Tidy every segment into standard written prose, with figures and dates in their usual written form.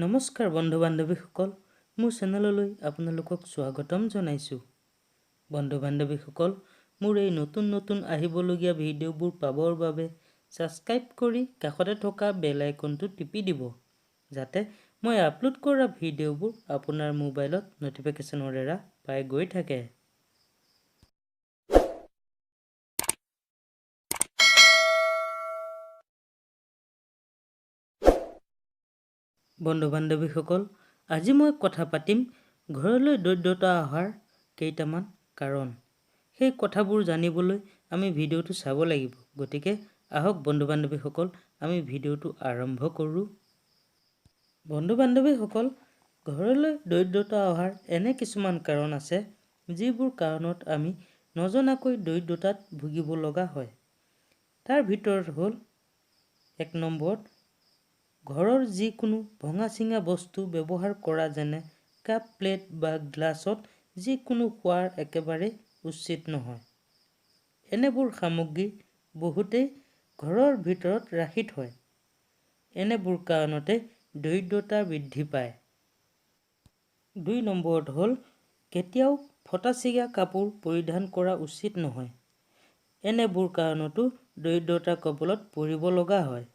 নমস্কাৰ বন্ধু বান্ধৱীসকল, মোৰ চেনেললৈ আপোনালোকক স্বাগতম জনাইছোঁ। বন্ধু বান্ধৱীসকল, মোৰ এই নতুন আহিবলগীয়া ভিডিঅ'বোৰ পাবৰ বাবে ছাবস্ক্ৰাইব কৰি কাষতে থকা বেল আইকনটো টিপি দিব, যাতে মই আপলোড কৰা ভিডিঅ'বোৰ আপোনাৰ মোবাইলত নটিফিকেশ্যনৰ দ্বাৰা পাই গৈ থাকে। বন্ধু বান্ধৱীসকল, আজি মই কথা পাতিম ঘৰলৈ দৰিদ্ৰতা অহাৰ কেইটামান কাৰণ। সেই কথাবোৰ জানিবলৈ আমি ভিডিঅ'টো চাব লাগিব। গতিকে আহক বন্ধু বান্ধৱীসকল, আমি ভিডিঅ'টো আৰম্ভ কৰোঁ। বন্ধু বান্ধৱীসকল, ঘৰলৈ দৰিদ্ৰতা অহাৰ এনে কিছুমান কাৰণ আছে, যিবোৰ কাৰণত আমি নজনাকৈ দৰিদ্ৰতাত ভুগিব লগা হয়। তাৰ ভিতৰত হ'ল 1 নম্বৰত ঘৰৰ যিকোনো ভঙা চিঙা বস্তু ব্যৱহাৰ কৰা, যেনে কাপ, প্লেট বা গ্লাছত যিকোনো খোৱাৰ একেবাৰে উচিত নহয়। এনেবোৰ সামগ্ৰী বহুতেই ঘৰৰ ভিতৰত ৰাখি থয়। এনেবোৰ কাৰণতে দৰিদ্ৰতা বৃদ্ধি পায়। 2 নম্বৰত হ'ল কেতিয়াও ফটা ছিগা কাপোৰ পৰিধান কৰা উচিত নহয়। এনেবোৰ কাৰণতো দৰিদ্ৰতাৰ কবলত পৰিব লগা হয়।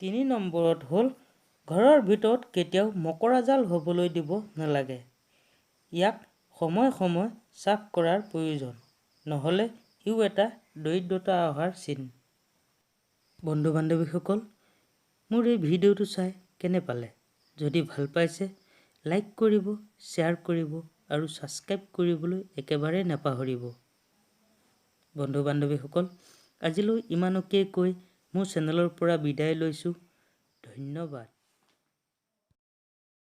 3 নম্বৰত হ'ল ঘৰৰ ভিতৰত কেতিয়াও মকৰা জাল হ'বলৈ দিব নালাগে। ইয়াক সময়ে সময়ে চাফ কৰাৰ প্ৰয়োজন, নহ'লে ইও এটা দৰিদ্ৰতা অহাৰ চিন। বন্ধু বান্ধৱীসকল, মোৰ এই ভিডিঅ'টো চাই কেনে পালে? যদি ভাল পাইছে, লাইক কৰিব, শ্বেয়াৰ কৰিব আৰু ছাবস্ক্ৰাইব কৰিবলৈ একেবাৰে নাপাহৰিব। বন্ধু বান্ধৱীসকল, আজিলৈ ইমানকেই কৈ মোৰ চেনেলৰ পৰা বিদায় লৈছোঁ। ধন্যবাদ।